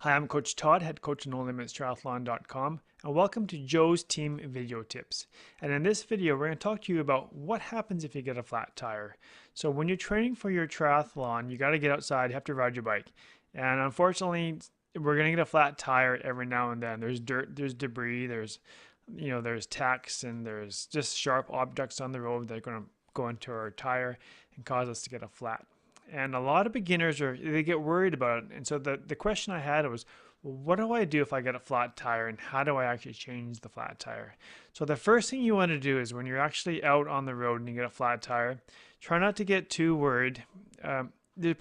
Hi, I'm Coach Todd, head coach at NoLimitsTriathlon.com, and welcome to Joe's Team Video Tips. And in this video, we're going to talk to you about what happens if you get a flat tire. So when you're training for your triathlon, you got to get outside, you have to ride your bike. And unfortunately, we're going to get a flat tire every now and then. There's dirt, there's debris, there's tacks, and there's just sharp objects on the road that are going to go into our tire and cause us to get a flat. And a lot of beginners they get worried about it. And so the question I had was, well, what do I do if I get a flat tire, and how do I actually change the flat tire? So the first thing you want to do is when you're actually out on the road and you get a flat tire, try not to get too worried. There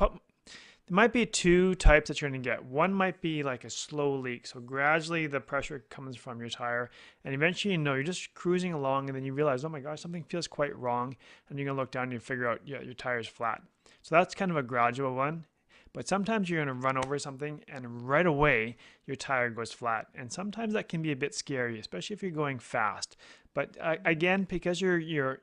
might be two types that you're going to get. One might be like a slow leak. So gradually the pressure comes from your tire, and eventually you're just cruising along, and then you realize, oh my gosh, something feels quite wrong. And you're going to look down and you figure out, yeah, your tire's flat. So that's kind of a gradual one. But sometimes you're going to run over something and right away your tire goes flat. And sometimes that can be a bit scary, especially if you're going fast. But again, because you're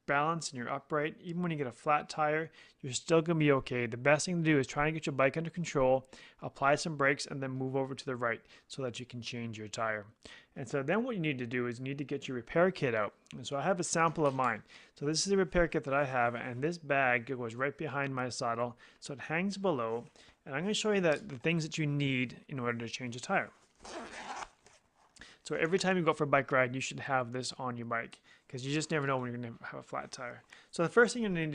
balanced and you're upright, even when you get a flat tire, you're still going to be okay. The best thing to do is try and get your bike under control, apply some brakes, and then move over to the right so that you can change your tire. And so then what you need to do is you need to get your repair kit out. And so I have a sample of mine. So this is a repair kit that I have, and this bag goes right behind my saddle, so it hangs below. And I'm going to show you the things that you need in order to change a tire. So every time you go for a bike ride, you should have this on your bike, because you just never know when you're going to have a flat tire. So the first thing you need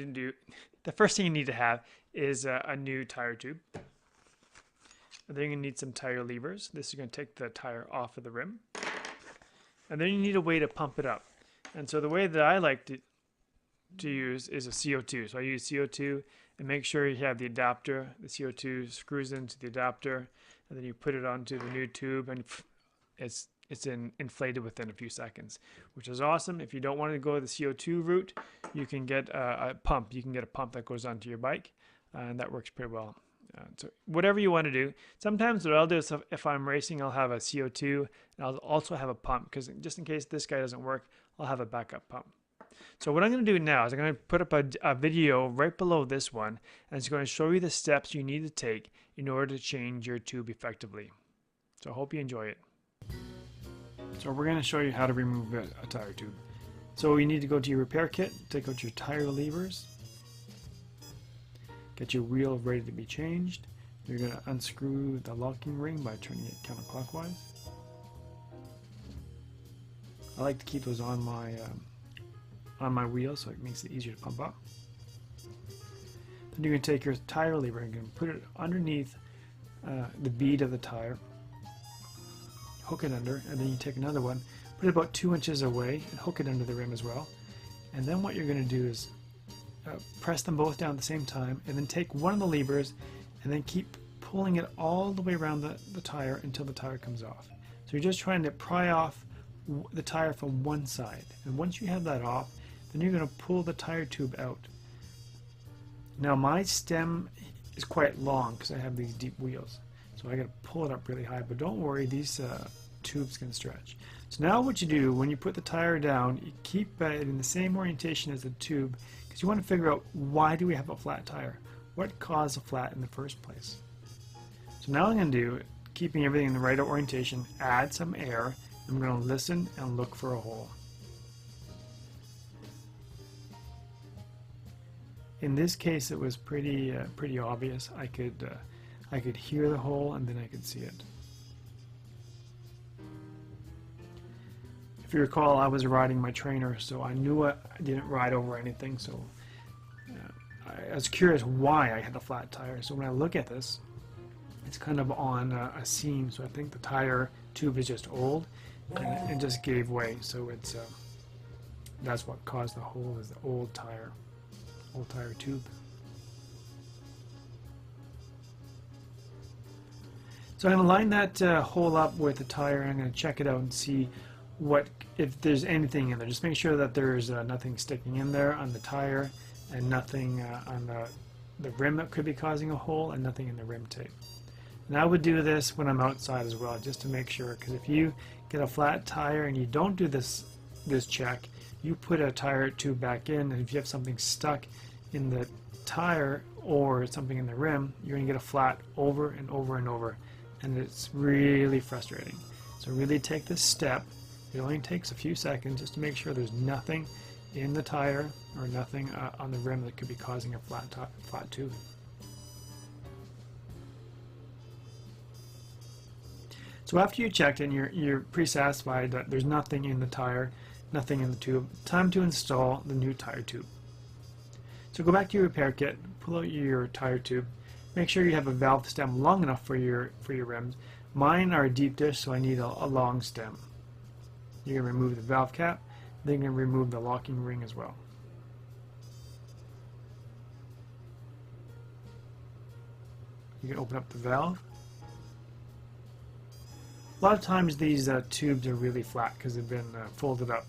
to have is a new tire tube. And then you're going to need some tire levers. This is going to take the tire off of the rim. And then you need a way to pump it up. And so the way that I like to use is a CO2. So I use CO2, and make sure you have the adapter. The CO2 screws into the adapter, and then you put it onto the new tube, and it's inflated within a few seconds, which is awesome. If you don't want to go the CO2 route, you can get a pump. You can get a pump that goes onto your bike, and that works pretty well. So whatever you want to do. Sometimes what I'll do is if I'm racing, I'll have a CO2, and I'll also have a pump, because just in case this guy doesn't work, I'll have a backup pump. So what I'm going to do now is I'm going to put up a video right below this one, and it's going to show you the steps you need to take in order to change your tube effectively. So I hope you enjoy it. So we're going to show you how to remove a tire tube. So you need to go to your repair kit, take out your tire levers, get your wheel ready to be changed. You're going to unscrew the locking ring by turning it counterclockwise. I like to keep those on my wheel, so it makes it easier to pump up. Then you're going to take your tire lever and you're going to put it underneath the bead of the tire, hook it under, and then you take another one, put it about 2 inches away, and hook it under the rim as well. And then what you're going to do is press them both down at the same time, and then take one of the levers and then keep pulling it all the way around the tire until the tire comes off. So you're just trying to pry off the tire from one side, and once you have that off, then you're going to pull the tire tube out. Now my stem is quite long because I have these deep wheels, so I got to pull it up really high, but don't worry, these tubes can stretch. So now what you do when you put the tire down, you keep it in the same orientation as the tube, because you want to figure out, why do we have a flat tire? What caused a flat in the first place? So now I'm going to do, keeping everything in the right orientation, add some air. I'm going to listen and look for a hole. In this case, it was pretty obvious. I could hear the hole, and then I could see it. If you recall, I was riding my trainer, so I knew I didn't ride over anything. So I was curious why I had a flat tire. So when I look at this, it's kind of on a seam. So I think the tire tube is just old, and it just gave way. So it's that's what caused the hole, is the old tire tube. So I'm going to line that hole up with the tire, and I'm going to check it out and see if there's anything in there. Just make sure that there's nothing sticking in there on the tire, and nothing on the rim that could be causing a hole, and nothing in the rim tape. And I would do this when I'm outside as well, just to make sure, because if you get a flat tire and you don't do this check, you put a tire tube back in, and if you have something stuck in the tire or something in the rim, you're going to get a flat over and over and over. and it's really frustrating. So really take this step. It only takes a few seconds just to make sure there's nothing in the tire or nothing on the rim that could be causing a flat tube. So after you checked and you're pretty satisfied that there's nothing in the tire, nothing in the tube, time to install the new tire tube. So go back to your repair kit, pull out your tire tube, make sure you have a valve stem long enough for your rims. Mine are a deep dish, so I need a long stem. You're going to remove the valve cap, then you're going to remove the locking ring as well. You can open up the valve. A lot of times these tubes are really flat because they've been folded up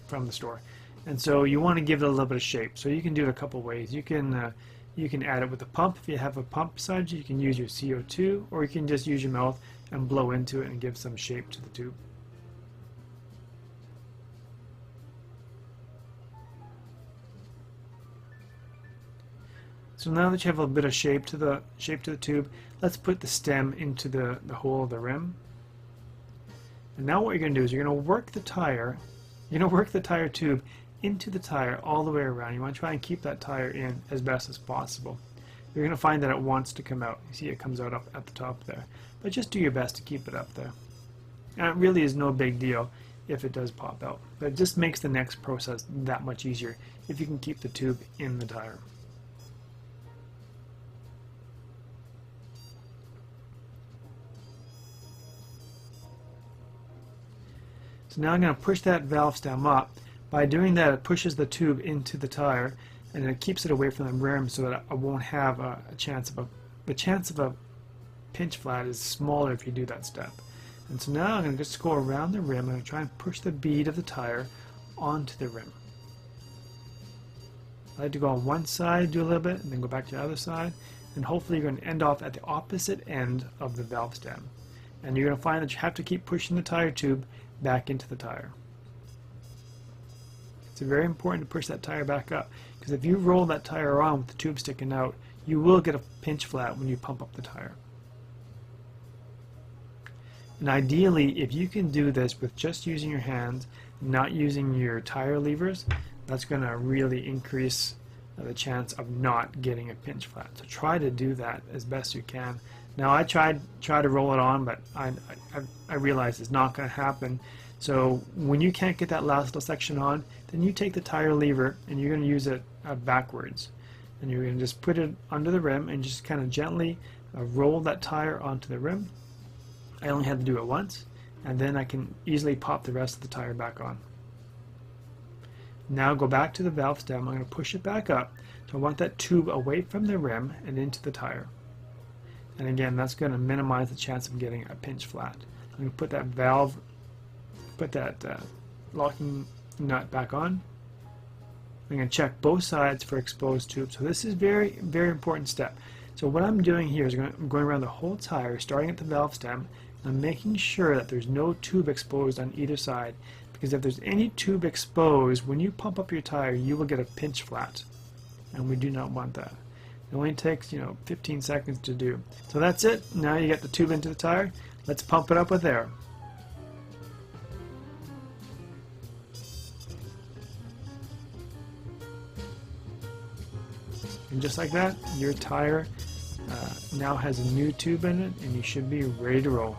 from the store, and so you want to give it a little bit of shape. So you can do it a couple ways. You can add it with a pump. If you have a pump beside you, you can use your CO2, or you can just use your mouth and blow into it and give some shape to the tube. So now that you have a bit of shape to the tube, let's put the stem into the hole of the rim. And now what you're going to do is you're going to work the tire. You're going to work the tire tube into the tire all the way around. You want to try and keep that tire in as best as possible. You're going to find that it wants to come out. You see it comes out up at the top there. But just do your best to keep it up there. And it really is no big deal if it does pop out. But it just makes the next process that much easier if you can keep the tube in the tire. So now I'm going to push that valve stem up. By doing that, it pushes the tube into the tire, and it keeps it away from the rim so that I won't have the chance of a pinch flat is smaller if you do that step. And so now I'm going to just go around the rim. I'm going to try and push the bead of the tire onto the rim. I like to go on one side, do a little bit, and then go back to the other side, and hopefully you're going to end off at the opposite end of the valve stem. And you're going to find that you have to keep pushing the tire tube back into the tire. It's very important to push that tire back up, because if you roll that tire around with the tube sticking out, you will get a pinch flat when you pump up the tire. And ideally, if you can do this with just using your hands, not using your tire levers, that's going to really increase the chance of not getting a pinch flat. So try to do that as best you can. Now I try to roll it on, but I realize it's not going to happen. So when you can't get that last little section on, then you take the tire lever and you're going to use it backwards. And you're going to just put it under the rim and just kind of gently roll that tire onto the rim. I only had to do it once, and then I can easily pop the rest of the tire back on. Now go back to the valve stem. I'm going to push it back up. So I want that tube away from the rim and into the tire. And again, that's going to minimize the chance of getting a pinch flat. I'm going to put that valve, locking nut back on. I'm going to check both sides for exposed tubes. So this is very, very important step. So what I'm doing here is I'm going around the whole tire, starting at the valve stem, and I'm making sure that there's no tube exposed on either side. Because if there's any tube exposed, when you pump up your tire, you will get a pinch flat. And we do not want that. It only takes, 15 seconds to do. So that's it. Now you get the tube into the tire. Let's pump it up with air. And just like that, your tire now has a new tube in it, and you should be ready to roll.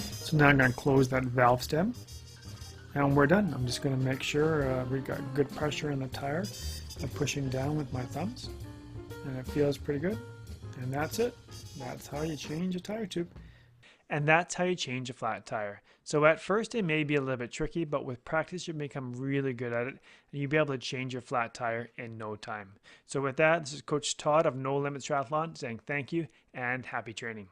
So now I'm going to close that valve stem, and we're done. I'm just going to make sure we got good pressure in the tire. I'm pushing down with my thumbs, and it feels pretty good. And that's it. That's how you change a tire tube. And that's how you change a flat tire. So at first it may be a little bit tricky, but with practice you'll become really good at it, and you'll be able to change your flat tire in no time. So with that, this is Coach Todd of No Limits Triathlon saying thank you and happy training.